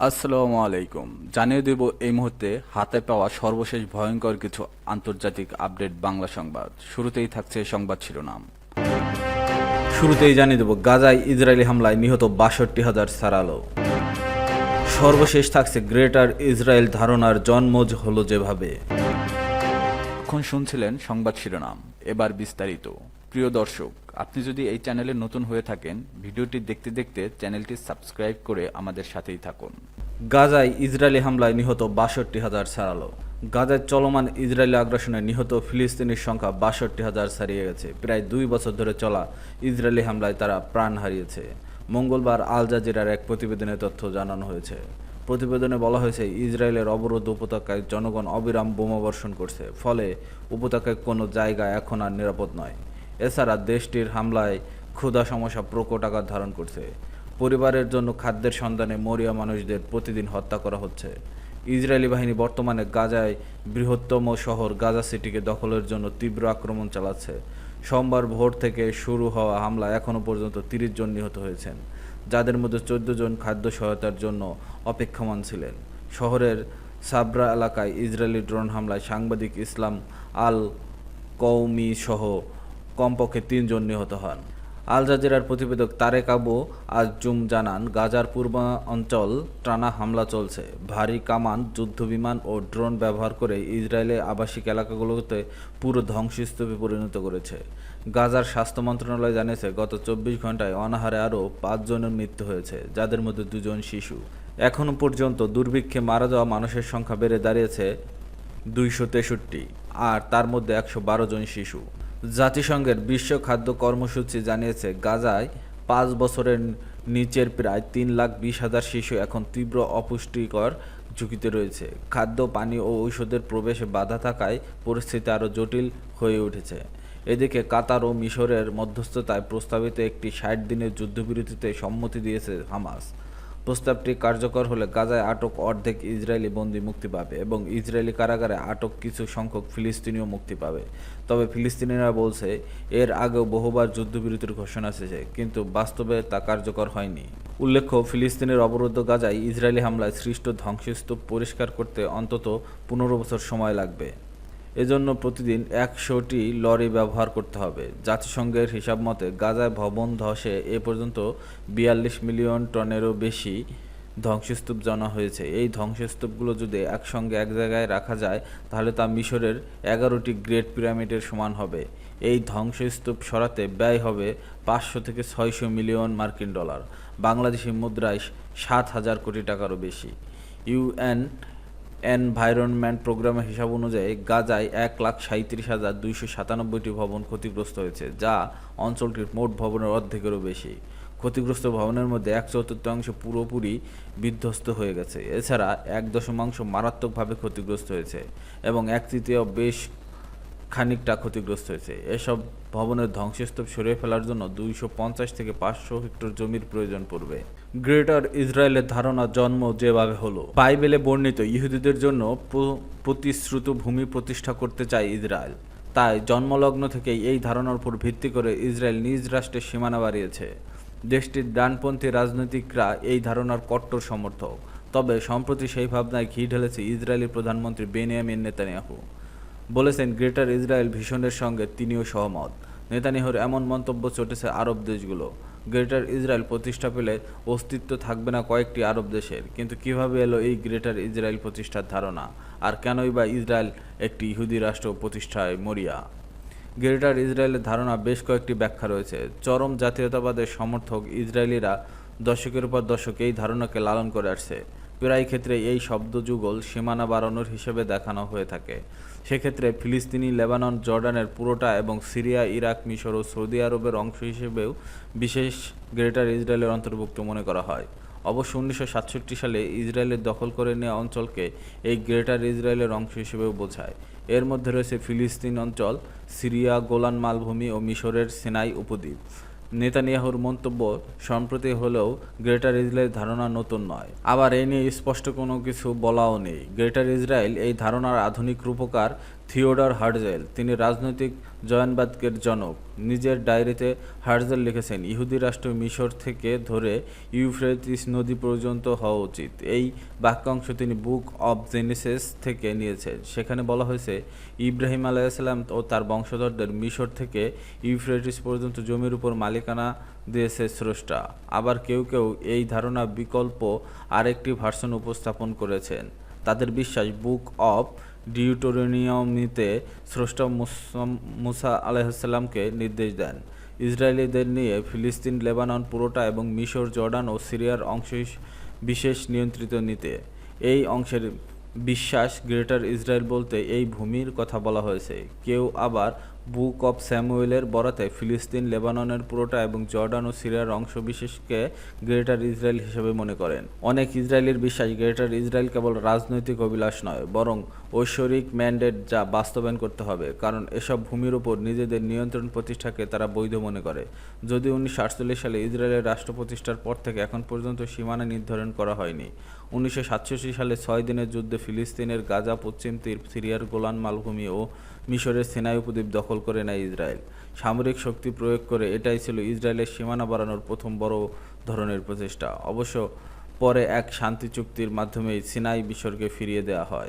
আসসালামু আলাইকুম। জানিয়ে দেব এই মুহূর্তে হাতে পাওয়া সর্বশেষ ভয়ঙ্কর কিছু আন্তর্জাতিক আপডেট বাংলা সংবাদ। শুরুতেই থাকছে সংবাদ শিরোনাম। শুরুতেই জানিয়ে দেব গাজায় ইসরায়েলি হামলায় নিহত ৬২,০০০ ছাড়ালো। সর্বশেষ থাকছে গ্রেটার ইসরায়েল ধারণার জন্ম হলো যেভাবে। এখন শুনছিলেন সংবাদ শিরোনাম, এবার বিস্তারিত। প্রিয় দর্শক, আপনি যদি এই চ্যানেলে নতুন হয়ে থাকেন, ভিডিওটি দেখতে দেখতে চ্যানেলটি সাবস্ক্রাইব করে আমাদের সাথেই থাকুন। গাজায় ইসরায়েলি হামলায় নিহত ৬২,০০০ ছাড়ালো। গাজায় চলমান ইসরায়েলি আগ্রাসনে নিহত ফিলিস্তিনির সংখ্যা ৬২,০০০ ছাড়িয়ে গেছে। প্রায় ২ বছর ধরে চলা ইসরায়েলি হামলায় তারা প্রাণ হারিয়েছে। মঙ্গলবার আল জাজিরার এক প্রতিবেদনে তথ্য জানানো হয়েছে। প্রতিবেদনে বলা হয়েছে, ইসরায়েলের অবরোধ উপত্যকায় জনগণ অবিরাম বোমাবর্ষণ করছে, ফলে উপত্যকায় কোনো জায়গা এখন আর নিরাপদ নয়। এছাড়া দেশটির হামলায় ক্ষুধা সমস্যা প্রকট আকার ধারণ করছে। পরিবারের জন্য খাদ্যের সন্ধানে মরিয়া মানুষদের প্রতিদিন হত্যা করা হচ্ছে। ইসরায়েলি বাহিনী বর্তমানে গাজায় বৃহত্তম শহর গাজা সিটিকে দখলের জন্য তীব্র আক্রমণ চালাচ্ছে। সোমবার ভোর থেকে শুরু হওয়া হামলায় এখনও পর্যন্ত ৩০ জন নিহত হয়েছেন, যাদের মধ্যে ১৪ জন খাদ্য সহায়তার জন্য অপেক্ষমান ছিলেন। শহরের সাবরা এলাকায় ইসরায়েলি ড্রোন হামলায় সাংবাদিক ইসলাম আল কওমি সহ কমপক্ষে ৩ জন নিহত হন। আল জাজিরার প্রতিবেদক তারেক আবু আজজুম জানান, গাজার পূর্বাঞ্চল টানা হামলা চলছে। ভারী কামান, যুদ্ধবিমান ও ড্রোন ব্যবহার করে ইসরায়েলের আবাসিক এলাকাগুলোতে পুরো ধ্বংসস্তূপে পরিণত করেছে। গাজার স্বাস্থ্য মন্ত্রণালয় জানিয়েছে, গত ২৪ ঘন্টায় অনাহারে আরও ৫ জনের মৃত্যু হয়েছে, যাদের মধ্যে ২ জন শিশু। এখনও পর্যন্ত দুর্ভিক্ষে মারা যাওয়া মানুষের সংখ্যা বেড়ে দাঁড়িয়েছে ২৬৩, আর তার মধ্যে ১১২ জন শিশু। জাতিসংঘের বিশ্ব খাদ্য কর্মসূচি জানিয়েছে, গাজায় ৫ বছরের নিচের প্রায় ৩,২০,০০০ শিশু এখন তীব্র অপুষ্টিকর ঝুঁকিতে রয়েছে। খাদ্য, পানি ও ঔষধের প্রবেশে বাধা থাকায় পরিস্থিতি আরও জটিল হয়ে উঠেছে। এদিকে কাতার ও মিশরের মধ্যস্থতায় প্রস্তাবিত একটি ৬০ দিনের যুদ্ধবিরতিতে সম্মতি দিয়েছে হামাস। প্রস্তাবটি কার্যকর হলে গাজায় আটক অর্ধেক ইসরায়েলি বন্দী মুক্তি পাবে এবং ইসরায়েলি কারাগারে আটক কিছু সংখ্যক ফিলিস্তিনিও মুক্তি পাবে। তবে ফিলিস্তিনিরা বলছে, এর আগেও বহুবার যুদ্ধবিরতির ঘোষণা এসেছে, কিন্তু বাস্তবে তা কার্যকর হয়নি। উল্লেখ্য, ফিলিস্তিনের অবরুদ্ধ গাজায় ইসরায়েলি হামলায় সৃষ্ট ধ্বংসস্তূপ পরিষ্কার করতে অন্তত ১৫ বছর সময় লাগবে। এজন্য প্রতিদিন ১০০টি লরি ব্যবহার করতে হবে। জাতিসংঘের হিসাব মতে গাজায় ভবন ধসে এ পর্যন্ত ৪২ মিলিয়ন টনেরও বেশি ধ্বংসস্তূপ জমা হয়েছে। এই ধ্বংসস্তূপগুলো যদি একসঙ্গে এক জায়গায় রাখা যায়, তাহলে তা মিশরের ১১টি গ্রেট পিরামিডের সমান হবে। এই ধ্বংসস্তূপ সরাতে ব্যয় হবে ৫০০ থেকে ৬০০ মিলিয়ন মার্কিন ডলার, বাংলাদেশি মুদ্রায় ৭,০০০ কোটি টাকারও বেশি। ইউএন এনভায়রনমেন্ট প্রোগ্রামের হিসাব অনুযায়ী গাজায় ১,৩৭,২৯৭টি ভবন ক্ষতিগ্রস্ত হয়েছে, যা অঞ্চলটির মোট ভবনের অর্ধেকেরও বেশি। ক্ষতিগ্রস্ত ভবনের মধ্যে ১/৪ পুরোপুরি বিধ্বস্ত হয়ে গেছে। এছাড়া ১ মারাত্মকভাবে ক্ষতিগ্রস্ত হয়েছে এবং ১/৩ বেশ খানিকটা ক্ষতিগ্রস্ত হয়েছে। এসব ভবনের ধ্বংসস্তূপ সরিয়ে ফেলার জন্য ২৫০ থেকে ৫০০ হেক্টর জমির প্রয়োজন পড়বে। গ্রেটার ইসরায়েলের ধারণা জন্ম যেভাবে হলো। বাইবেলে বর্ণিত ইহুদিদের জন্য প্রতিশ্রুত ভূমি প্রতিষ্ঠা করতে চায় ইসরায়েল। তাই জন্মলগ্ন থেকেই এই ধারণার উপর ভিত্তি করে ইসরায়েল নিজ রাষ্ট্রের সীমানা বাড়িয়েছে। দেশটির ডানপন্থী রাজনীতিকরা এই ধারণার কট্টর সমর্থক। তবে সম্প্রতি সেই ভাবনায় ঘি ঢেলেছে ইসরায়েলি প্রধানমন্ত্রী বেনিয়ামিন নেতানিয়াহু। বলেছেন, গ্রেটার ইসরায়েল ভিশনের সঙ্গে তিনিও সহমত। নেতানিয়াহুর এমন মন্তব্য চটেছে আরব দেশগুলো। গ্রেটার ইসরায়েল প্রতিষ্ঠা পেলে অস্তিত্ব থাকবে না কয়েকটি আরব দেশের। কিন্তু কিভাবে এলো এই গ্রেটার ইসরায়েল প্রতিষ্ঠার ধারণা, আর কেনই বা ইসরায়েল একটি ইহুদি রাষ্ট্র প্রতিষ্ঠায় মরিয়া? গ্রেটার ইসরায়েলের ধারণা বেশ কয়েকটি ব্যাখ্যা রয়েছে। চরম জাতীয়তাবাদের সমর্থক ইসরায়েলিরা দশকের পর দশক এই ধারণাকে লালন করে আসছে। প্রায় ক্ষেত্রে এই শব্দযুগল সীমানা বাড়ানোর হিসেবে দেখানো হয়ে থাকে। সেক্ষেত্রে ফিলিস্তিনি, লেবানন, জর্ডানের পুরোটা এবং সিরিয়া, ইরাক, মিশর ও সৌদি আরবের অংশ হিসেবেও বিশেষ গ্রেটার ইসরায়েলের অন্তর্ভুক্ত মনে করা হয়। অবশ্য ১৯৬৭ সালে ইসরায়েলের দখল করে নেওয়া অঞ্চলকে এই গ্রেটার ইসরায়েলের অংশ হিসেবেও বোঝায়। এর মধ্যে রয়েছে ফিলিস্তিন অঞ্চল, সিরিয়া, গোলান মালভূমি ও মিশরের সিনাই উপদ্বীপ। নেতানিয়াহুর মন্তব্য সম্প্রতি হলেও গ্রেটার ইসরায়েলের ধারণা নতুন নয়। আবার এ নিয়ে স্পষ্ট কোনো কিছু বলাও নেই। গ্রেটার ইসরায়েল এই ধারণার আধুনিক রূপকার থিওডর হার্টজেল। তিনি রাজনৈতিক জয়নবাদকের জনক। নিজের ডায়েরিতে হার্জেল লিখেছেন, ইহুদি রাষ্ট্র মিশর থেকে ধরে ইউফ্রেটিস নদী পর্যন্ত হওয়া উচিত। এই বাক্যাংশ তিনি বুক অব জেনেসিস থেকে নিয়েছেন। সেখানে বলা হয়েছে, ইব্রাহিম আলাইহিসসালাম ও তার বংশধরদের মিশর থেকে ইউফ্রেটিস পর্যন্ত জমির উপর মালিকানা দিয়েছে স্রষ্টা। আবার কেউ কেউ এই ধারণা বিকল্প আরেকটি ভার্সন উপস্থাপন করেছেন। তাদের বিশ্বাস, বুক অব ডিউটোরনিয়মিতে স্রষ্টা মুসা আলাইহিসসালামকে নির্দেশ দেন ইসরায়েলিদের নিয়ে ফিলিস্তিন, লেবানন পুরোটা এবং মিশর, জর্ডান ও সিরিয়ার অংশ বিশেষ নিয়ন্ত্রিত নিতে। এই অংশের বিশ্বাস, গ্রেটার ইসরায়েল বলতে এই ভূমির কথা বলা হয়েছে। কেউ আবার বুক অব স্যামুয়েলের বরাতে ফিলিস্তিন, লেবাননের পুরোটা এবং জর্ডান ও সিরিয়ার অংশ বিশেষকে গ্রেটার ইসরায়েল হিসেবে মনে করেন। অনেক ইসরায়েলির বিশ্বাস, গ্রেটার ইসরায়েল কেবল রাজনৈতিক অভিলাষ নয়, বরং ঐশ্বরিক ম্যান্ডেট, যা বাস্তবায়ন করতে হবে, কারণ এসব ভূমির উপর নিজেদের নিয়ন্ত্রণ প্রতিষ্ঠাকে তারা বৈধ মনে করে। যদিও 1948 সালে ইসরায়েলের রাষ্ট্র প্রতিষ্ঠার পর থেকে এখন পর্যন্ত সীমানা নির্ধারণ করা হয়নি। 1967 সালে 6 দিনের যুদ্ধে ফিলিস্তিনের গাজা, পশ্চিম তীর, সিরিয়ার গোলান মালভূমি ও মিশরের সিনাই উপদ্বীপ দখল করে নেয় ইসরায়েল। সামরিক শক্তি প্রয়োগ করে এটাই ছিল ইসরায়েলের সীমানা বাড়ানোর প্রথম বড় ধরনের প্রচেষ্টা। অবশ্য পরে এক শান্তি চুক্তির মাধ্যমেই সিনাই মিশরকে ফিরিয়ে দেওয়া হয়।